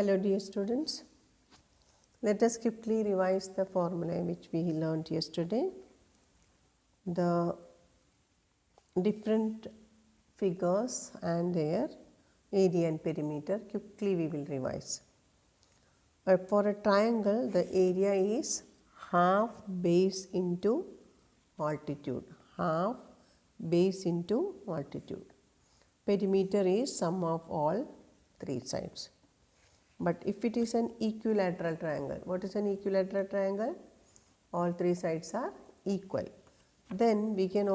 Hello dear students, let us quickly revise the formula which we learned yesterday. The different figures and their area and perimeter, quickly we will revise. For a triangle, the area is half base into altitude, half base into altitude. Perimeter is sum of all three sides. But if it is an equilateral triangle, what is an equilateral triangle? All three sides are equal. Then we can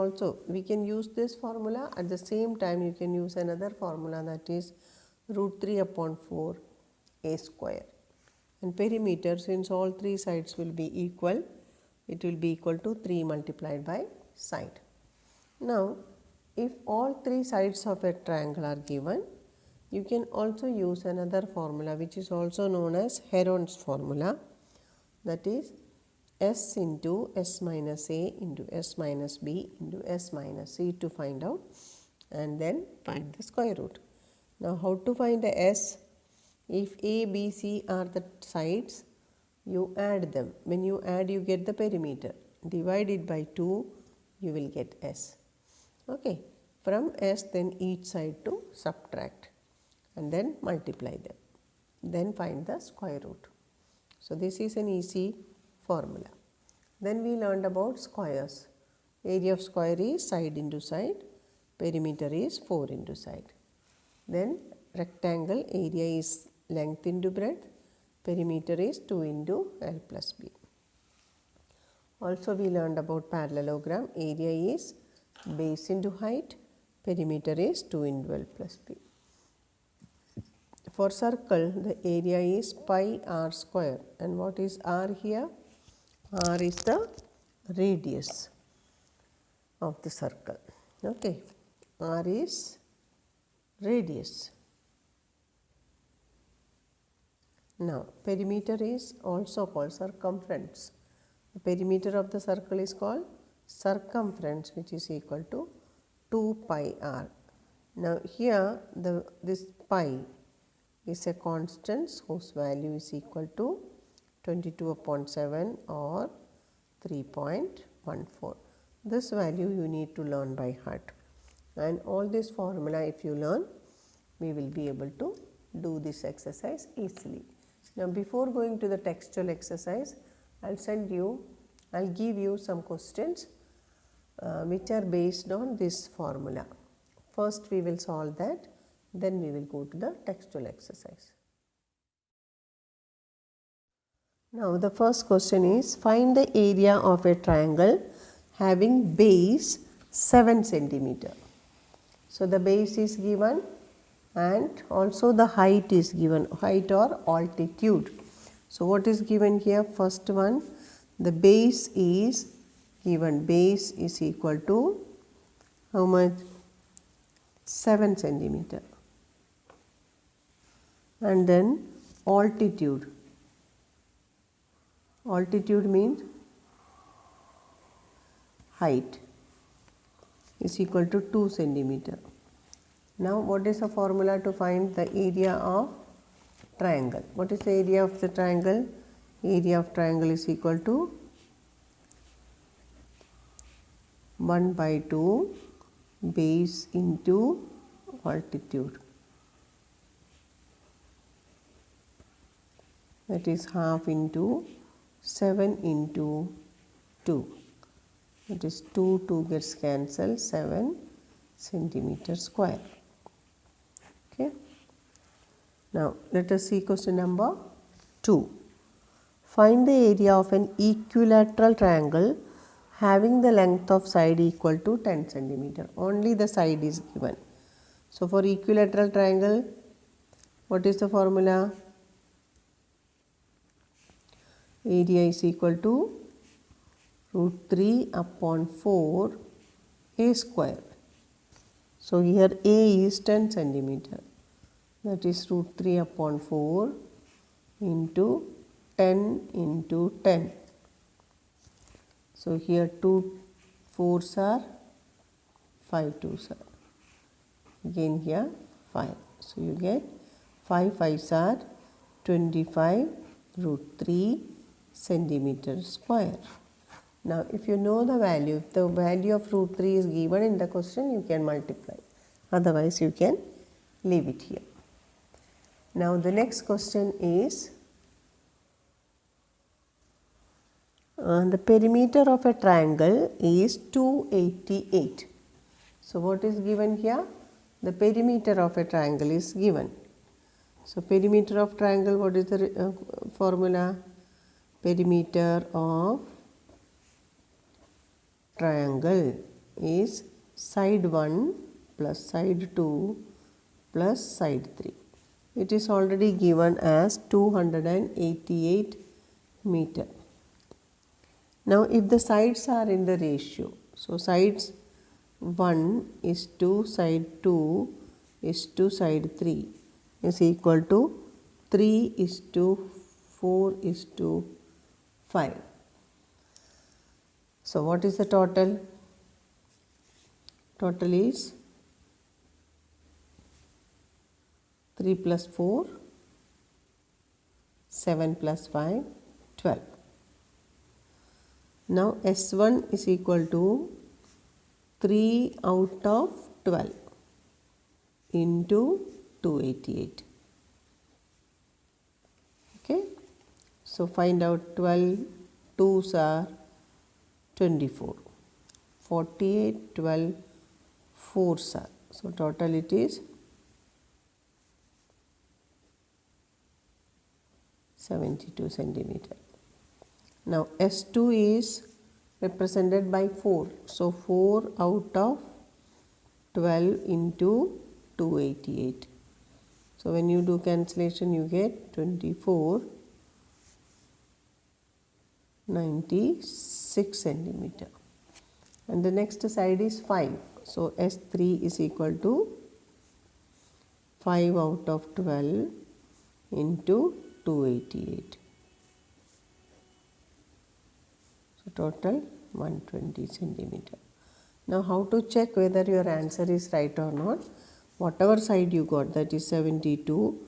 use this formula. At the same time, you can use another formula, that is root 3 upon 4 a square. And perimeter, since all three sides will be equal, it will be equal to 3 multiplied by side. Now, if all three sides of a triangle are given, you can also use another formula which is also known as Heron's formula, that is S into S minus A into S minus B into S minus C to find out and then find the square root. Now, how to find the S? If A, B, C are the sides, you add them. When you add, you get the perimeter. Divide it by 2, you will get S. Okay. From S, then each side to subtract and then multiply them. Then find the square root. So, this is an easy formula. Then we learned about squares. Area of square is side into side, perimeter is 4 into side. Then rectangle, area is length into breadth, perimeter is 2 into L plus B. Also we learned about parallelogram, area is base into height, perimeter is 2 into L plus B. For circle, the area is pi r square, and what is r here? R is the radius of the circle. Okay. R is radius. Now, perimeter is also called circumference. The perimeter of the circle is called circumference, which is equal to 2 pi r. Now, here this pi is a constant whose value is equal to 22 upon 7 or 3.14. This value you need to learn by heart, and all this formula if you learn, we will be able to do this exercise easily. Now, before going to the textual exercise, I will give you some questions which are based on this formula. First we will solve that, then we will go to the textual exercise. Now, the first question is, find the area of a triangle having base 7 centimeter. So, the base is given and also the height is given, height or altitude. So, what is given here? First one, the base is given, base is equal to how much? 7 centimeter. And then altitude. Altitude means height is equal to 2 centimeter. Now, what is the formula to find the area of triangle? What is the area of the triangle? Area of triangle is equal to 1 by 2 base into altitude. That is half into 7 into 2. It is 2 gets cancelled, 7 centimeter square. Okay. Now, let us see question number 2. Find the area of an equilateral triangle having the length of side equal to 10 centimeter. Only the side is given. So, for equilateral triangle, what is the formula? Area is equal to root 3 upon 4 a square. So, here a is 10 centimeter, that is root 3 upon 4 into 10 into 10. So, here 2 4s are 5 2s are, again here 5. So, you get 5 5s are 25 root 3 centimeter square. Now, if you know the value, if the value of root 3 is given in the question, you can multiply. Otherwise, you can leave it here. Now, the next question is the perimeter of a triangle is 288. So, what is given here? The perimeter of a triangle is given. So, perimeter of triangle, what is the formula? Perimeter of triangle is side 1 plus side 2 plus side 3. It is already given as 288 meter. Now, if the sides are in the ratio, so sides 1 is to side 2 is to side 3 is equal to 3 is to 4 is to 5. So, what is the total? Total is 3 plus 4, 7 plus 5, 12. Now, S1 is equal to 3 out of 12 into 288. Okay. So, find out 12 2s are 24, 48, 12 4s are. So, total it is 72 centimeter. Now, S2 is represented by 4. So, 4 out of 12 into 288. So, when you do cancellation, you get 24 96 centimeter. And the next side is 5. So, S3 is equal to 5 out of 12 into 288. So, total 120 centimeter. Now, how to check whether your answer is right or not? Whatever side you got, that is 72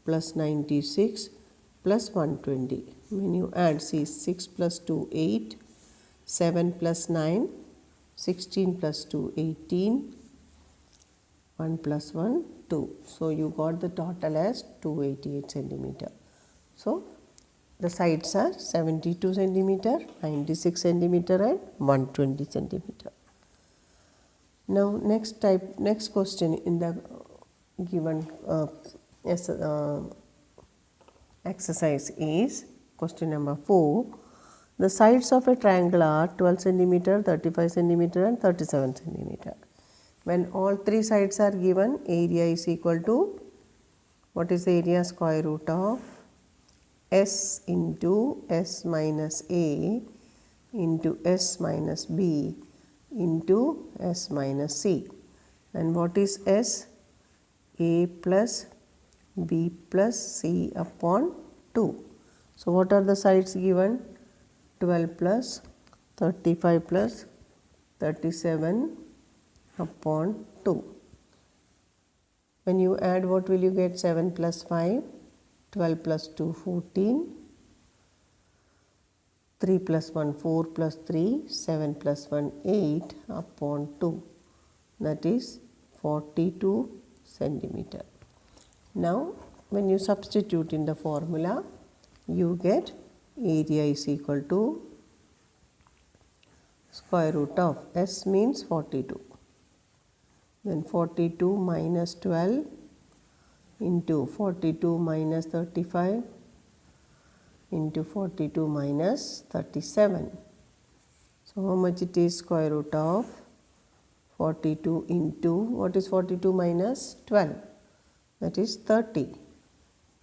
plus 96 plus 120. When you add, see 6 plus 2 8, 7 plus 9, 16 plus 2 18, 1 plus 1 2. So, you got the total as 288 centimeter. So, the sides are 72 centimeter, 96 centimeter and 120 centimeter. Now, next question in the given exercise is question number 4. The sides of a triangle are 12 centimeter, 35 centimeter and 37 centimeter. When all three sides are given, area is equal to, what is the area? Square root of S into S minus A into S minus B into S minus C. And what is S? A plus B plus C upon 2. So, what are the sides given? 12 plus 35 plus 37 upon 2. When you add, what will you get? 7 plus 5, 12 plus 2, 14, 3 plus 1, 4 plus 3, 7 plus 1, 8 upon 2. That is 42 centimeter. Now, when you substitute in the formula, you get area is equal to square root of S means 42. Then 42 minus 12 into 42 minus 35 into 42 minus 37. So, how much it is? Square root of 42 into, what is 42 minus 12? That is 30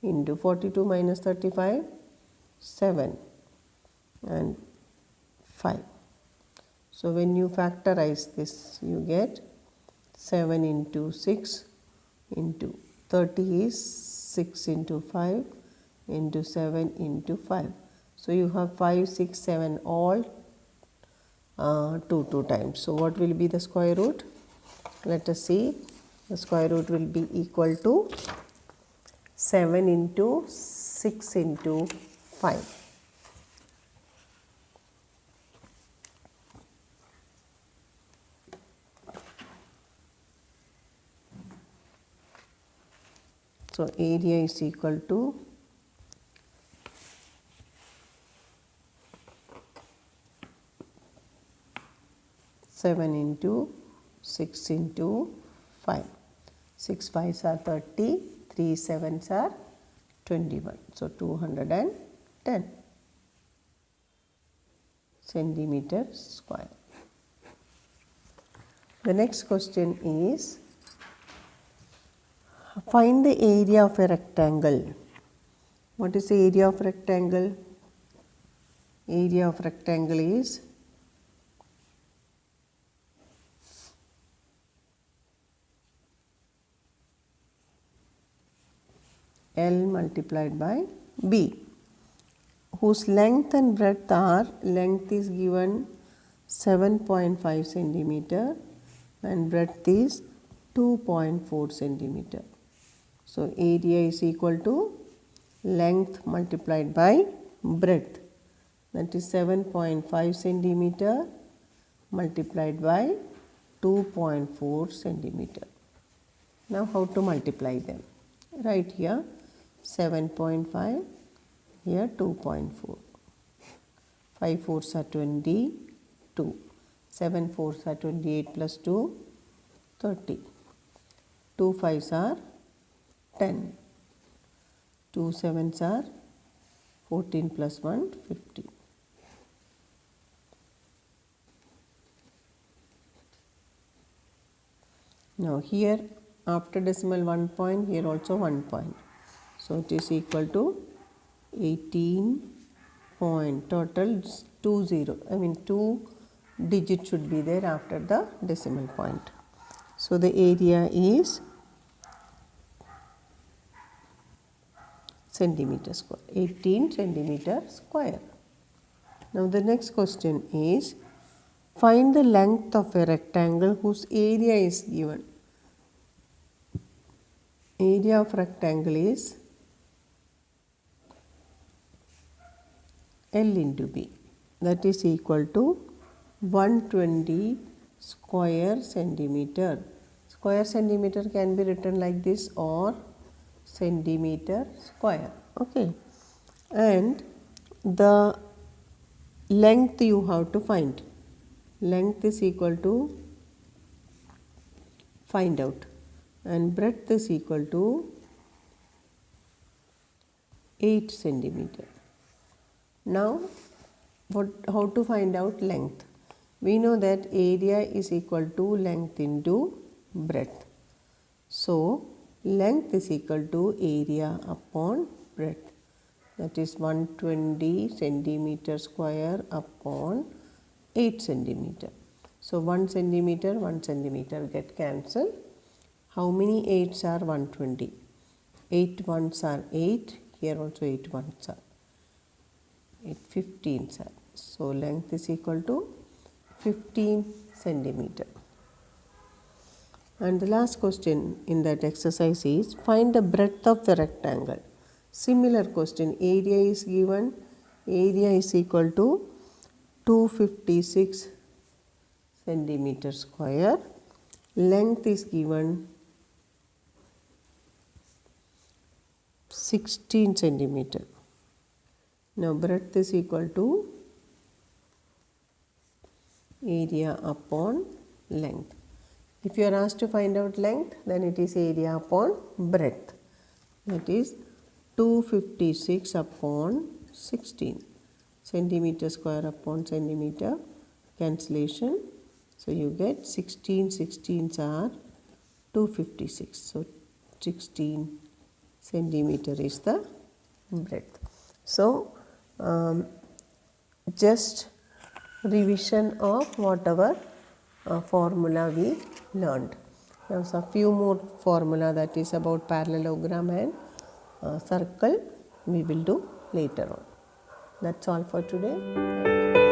into 42 minus 35, 7 and 5. So, when you factorize this, you get 7 into 6 into 30 is 6 into 5 into 7 into 5. So, you have 5, 6, 7 all 2 times. So, what will be the square root? Let us see. The square root will be equal to 7 into 6 into 5. So, area is equal to 7 into 6 into 5. 6 5s are 30, 3 7s are 21. So, 210 centimeter square. The next question is, find the area of a rectangle. What is the area of rectangle? Area of rectangle is L multiplied by B, whose length and breadth are, length is given 7.5 centimeter and breadth is 2.4 centimeter. So, area is equal to length multiplied by breadth, that is 7.5 centimeter multiplied by 2.4 centimeter. Now, how to multiply them? Right here 7.5, here 2.4. 5 4s are 22. 7 4s are 28 plus 2, 30. 2 5s are 10. 2 7s are 14 plus 1, 15. Now, here after decimal 1 point, here also 1 point. So, it is equal to 18 point, total 2 digits should be there after the decimal point. So, the area is centimeter square, 18 centimeter square. Now, the next question is, find the length of a rectangle whose area is given. Area of rectangle is L into B, that is equal to 120 square centimeter. Square centimeter can be written like this or centimeter square. Okay, and the length you have to find. Length is equal to, find out, and breadth is equal to 8 centimeter. Now, how to find out length? We know that area is equal to length into breadth. So, length is equal to area upon breadth, that is 120 centimeter square upon 8 centimeter. So, 1 centimeter get cancelled. How many 8s are 120? 8 ones are 8, here also 8 ones are 8, 15s are. So, length is equal to 15 centimeter. And the last question in that exercise is, find the breadth of the rectangle. Similar question, area is given, area is equal to 256 centimeter square, length is given 16 centimeter. Now, breadth is equal to area upon length. If you are asked to find out length, then it is area upon breadth, that is 256 upon 16, centimeter square upon centimeter, cancellation. So, you get 16 16s are 256. So, 16 centimeter is the breadth. So, just revision of whatever formula we learned. There was a few more formula, that is about parallelogram and circle, we will do later on. That's all for today.